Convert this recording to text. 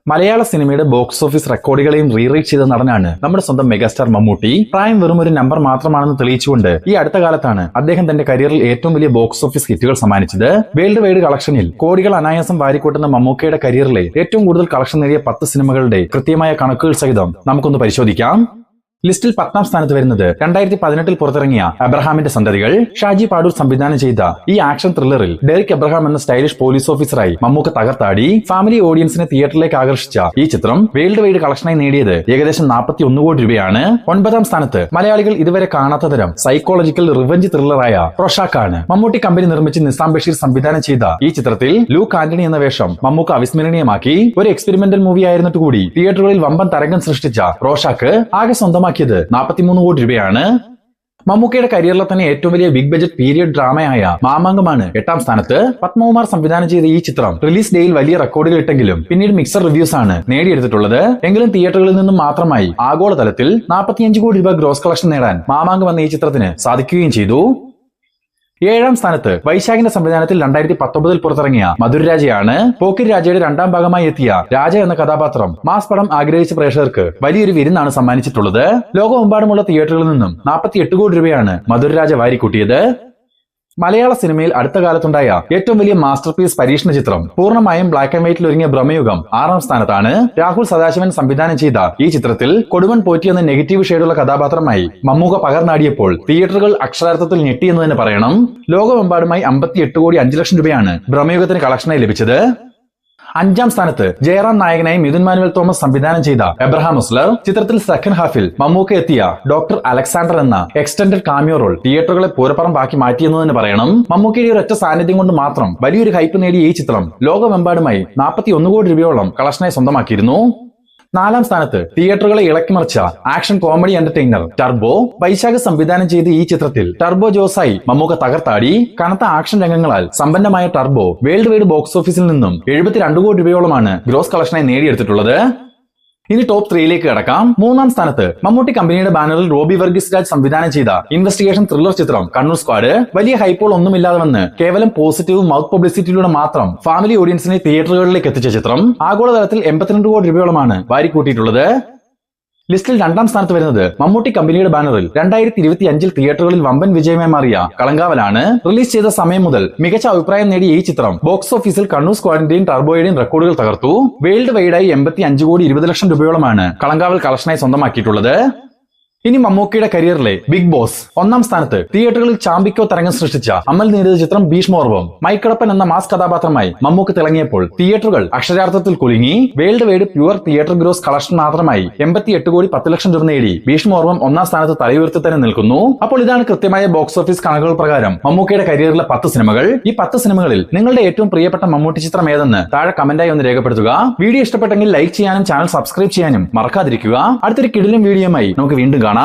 മലയാള സിനിമയുടെ box office റെക്കോർഡുകളെയും rewrite ചെയ്ത നടനാണ് നമ്മുടെ സ്വന്തം മെഗാസ്റ്റാർ മമ്മൂട്ടി. പ്രായം വെറും ഒരു നമ്പർ മാത്രമാണെന്ന് തെളിയിച്ചുകൊണ്ട് ഈ അടുത്ത കാലത്താണ് അദ്ദേഹം തന്റെ കരിയറിൽ ഏറ്റവും വലിയ ബോക്സ് ഓഫീസ് ഹിറ്റുകൾ സമ്മാനിച്ചത്. വേൾഡ് വൈഡ് കളക്ഷനിൽ കോടികൾ അനായാസം വാരിക്കൂട്ടുന്ന മമ്മൂക്കയുടെ കരിയറിലെ ഏറ്റവും കൂടുതൽ കളക്ഷൻ നേടിയ 10 സിനിമകളുടെ കൃത്യമായ കണക്കുകൾ സഹിതം നമുക്കൊന്ന് പരിശോധിക്കാം. ലിസ്റ്റിൽ 10ാം സ്ഥാനത്ത് വരുന്നത് 2018 പുറത്തിറങ്ങിയ അബ്രഹാമിന്റെ സന്തതികൾ. ഷാജി പാടൂർ സംവിധാനം ചെയ്ത ഈ ആക്ഷൻ ത്രില്ലറിൽ ഡെറിക് എബ്രഹാം എന്ന സ്റ്റൈലിഷ് പോലീസ് ഓഫീസറായി മമ്മൂക്ക തകർത്താടി. ഫാമിലി ഓഡിയൻസിനെ തിയേറ്ററിലേക്ക് ആകർഷിച്ച ഈ ചിത്രം വേൾഡ് വൈഡ് കളക്ഷനായി നേടിയത് ഏകദേശം 41 കോടി രൂപയാണ്. 9ാം സ്ഥാനത്ത് മലയാളികൾ ഇതുവരെ കാണാത്ത തരം സൈക്കോളജിക്കൽ റിവഞ്ച് ത്രില്ലറായ റോഷാക്കാണ്. മമ്മൂട്ടി കമ്പനി നിർമ്മിച്ച് നിസാം ബഷീർ സംവിധാനം ചെയ്ത ഈ ചിത്രത്തിൽ ലൂക്ക് ആന്റണി എന്ന വേഷം മമ്മൂക്ക അവിസ്മരണീയമാക്കി. ഒരു എക്സ്പെരിമെന്റൽ മൂവി ആയിരുന്നിട്ട് കൂടി തിയേറ്ററുകളിൽ വമ്പൻ തരംഗം സൃഷ്ടിച്ച റോഷാക്ക് ആകെ സ്വന്തമാക്കിയത് 43 കോടി രൂപയാണ്. മമ്മൂക്കയുടെ കരിയറിലെ തന്നെ ഏറ്റവും വലിയ ബിഗ് ബജറ്റ് പീരിയഡ് ഡ്രാമയായ മാമാങ്കമാണ് 8ാം സ്ഥാനത്ത്. പത്മകുമാർ സംവിധാനം ചെയ്ത ഈ ചിത്രം റിലീസ് ഡേയിൽ വലിയ റെക്കോർഡുകൾ ഇട്ടെങ്കിലും പിന്നീട് മിക്സർ റിവ്യൂസ് ആണ് നേടിയെടുത്തിട്ടുള്ളത്. എങ്കിലും തിയേറ്ററുകളിൽ നിന്നും മാത്രമായി ആഗോളതലത്തിൽ 45 കോടി രൂപ ഗ്രോസ് കളക്ഷൻ നേടാൻ മാമാങ്കം എന്ന ഈ ചിത്രത്തിന് സാധിക്കുകയും ചെയ്തു. 7ാം സ്ഥാനത്ത് വൈശാഖിന്റെ സംവിധാനത്തിൽ 2019 പുറത്തിറങ്ങിയ മധുരരാജയാണ്. പോക്കിരി രാജയുടെ 2ാം ഭാഗമായി എത്തിയ രാജ എന്ന കഥാപാത്രം മാസ് പടം ആഗ്രഹിച്ച പ്രേക്ഷകർക്ക് വലിയൊരു വിരുന്നാണ് സമ്മാനിച്ചിട്ടുള്ളത്. ലോകമെമ്പാടുമുള്ള തിയേറ്ററുകളിൽ നിന്നും 48 കോടി രൂപയാണ് മധുരരാജ വാരിക്കൂട്ടിയത്. മലയാള സിനിമയിൽ അടുത്ത കാലത്തുണ്ടായ ഏറ്റവും വലിയ മാസ്റ്റർ പീസ് പരീക്ഷണ ചിത്രം പൂർണ്ണമായും ബ്ലാക്ക് ആൻഡ് വൈറ്റിൽ ഒരുങ്ങിയ ഭ്രമയുഗം 6ാം സ്ഥാനത്താണ്. രാഹുൽ സദാശിവൻ സംവിധാനം ചെയ്ത ഈ ചിത്രത്തിൽ കൊടുമൺ പോറ്റി എന്ന നെഗറ്റീവ് ഷെയ്ഡുള്ള കഥാപാത്രമായി മമ്മൂക്ക പകർന്നാടിയപ്പോൾ തിയേറ്ററുകൾ അക്ഷരാർത്ഥത്തിൽ ഞെട്ടിയെന്ന് തന്നെ പറയണം. ലോകമെമ്പാടുമായി 58 കോടി 5 ലക്ഷം രൂപയാണ് ഭ്രമയുഗത്തിന് കളക്ഷനായി ലഭിച്ചത്. 5ാം സ്ഥാനത്ത് ജയറാം നായകനായി മിഥുൻ മാനുവൽ തോമസ് സംവിധാനം ചെയ്ത എബ്രഹാം മുസ്ലർ ചിത്രത്തിൽ സെക്കൻഡ് ഹാഫിൽ മമ്മൂക്ക എത്തിയ ഡോക്ടർ അലക്സാണ്ടർ എന്ന എക്സ്റ്റൻഡഡ് കാമിയോ റോൾ തിയേറ്ററുകളെ പൂരപ്പറമ്പാക്കി മാറ്റിയെന്ന് തന്നെ പറയണം. മമ്മൂക്കയുടെ ഒരൊറ്റ സാന്നിധ്യം കൊണ്ട് മാത്രം വലിയൊരു ഹൈപ്പ് നേടിയ ഈ ചിത്രം ലോകമെമ്പാടുമായി 41 കോടി രൂപയോളം കളക്ഷനായി സ്വന്തമാക്കിയിരുന്നു. 4ാം സ്ഥാനത്ത് തിയേറ്ററുകളെ ഇളക്കിമറിച്ച action comedy entertainer Turbo. Vysakh സംവിധാനം ചെയ്ത ഈ ചിത്രത്തിൽ ടർബോ ജോസായി മമ്മൂക്ക തകർത്താടി. കനത്ത ആക്ഷൻ രംഗങ്ങളാൽ സമ്പന്നമായ ടർബോ വേൾഡ് വൈഡ് ബോക്സ് ഓഫീസിൽ നിന്നും 72 കോടി രൂപയോളമാണ് ഗ്രോസ് കളക്ഷനായി നേടിയെടുത്തിട്ടുള്ളത്. ഇനി ടോപ്പ് 3യിലേക്ക് കടക്കാം. 3ാം സ്ഥാനത്ത് മമ്മൂട്ടി കമ്പനിയുടെ ബാനറിൽ റോബി വർഗീസ് രാജ് സംവിധാനം ചെയ്ത ഇൻവെസ്റ്റിഗേഷൻ ത്രില്ലർ ചിത്രം കണ്ണൂർ സ്ക്വാഡ്. വലിയ ഹൈപ്പോൾ ഒന്നുമില്ലാതെ വന്ന് കേവലം പോസിറ്റീവ് മൗത്ത് പബ്ലിസിറ്റിയിലൂടെ മാത്രം ഫാമിലി ഓഡിയൻസിനെ തിയേറ്ററുകളിലേക്ക് എത്തിച്ച ചിത്രം ആഗോളതലത്തിൽ 82 കോടി രൂപയോളമാണ് വാരിക്കൂട്ടിയിട്ടുള്ളത്. ലിസ്റ്റിൽ 2ാം സ്ഥാനത്ത് വരുന്നത് മമ്മൂട്ടി കമ്പനിയുടെ ബാനറിൽ 2025 തിയേറ്ററുകളിൽ വമ്പൻ വിജയമായി മാറിയ കളങ്കാവലാണ്. റിലീസ് ചെയ്ത സമയം മുതൽ മികച്ച അഭിപ്രായം നേടിയ ഈ ചിത്രം ബോക്സ് ഓഫീസിൽ കണ്ണൂർ സ്ക്വാഡിന്റെയും ടർബോയുടെയും റെക്കോർഡുകൾ തകർത്തു. വേൾഡ് വൈഡായി 85 കോടി 20 ലക്ഷം രൂപയോളമാണ് കളങ്കാവൽ കളക്ഷനായി സ്വന്തമാക്കിയിട്ടുള്ളത്. ഇനി മമ്മൂക്കയുടെ കരിയറിലെ ബിഗ് ബോസ്. 1ാം സ്ഥാനത്ത് തിയേറ്ററുകളിൽ ചാമ്പിക്കോ തരംഗം സൃഷ്ടിച്ച അമൽ നേടിയ ചിത്രം ഭീഷ്മോർവം. മൈക്കടപ്പൻ എന്ന മാസ് കഥാപാത്രമായി മമ്മൂക്ക തിളങ്ങിയപ്പോൾ തിയേറ്ററുകൾ അക്ഷരാർത്ഥത്തിൽ കുലുങ്ങി. World wide pure theatre gross collection മാത്രമായി 88 കോടി 10 ലക്ഷം രൂപ നേടി ഭീഷ്മോർവം 1ാം സ്ഥാനത്ത് തലയുയർത്തി തന്നെ നിൽക്കുന്നു. അപ്പോൾ ഇതാണ് കൃത്യമായ ബോക്സ് ഓഫീസ് കണക്കുകൾ പ്രകാരം മമ്മൂക്കയുടെ കരിയറിലെ 10 സിനിമകൾ. ഈ 10 സിനിമകളിൽ നിങ്ങളുടെ ഏറ്റവും പ്രിയപ്പെട്ട മമ്മൂട്ടി ചിത്രം ഏതെന്ന് താഴെ കമന്റായി ഒന്ന് രേഖപ്പെടുത്തുക. വീഡിയോ ഇഷ്ടപ്പെട്ടെങ്കിൽ ലൈക്ക് ചെയ്യാനും ചാനൽ സബ്സ്ക്രൈബ് ചെയ്യാനും മറക്കാതിരിക്കുക. അടുത്തൊരു കിടിലൻ വീഡിയോയുമായി നമുക്ക് വീണ്ടും കാണാം.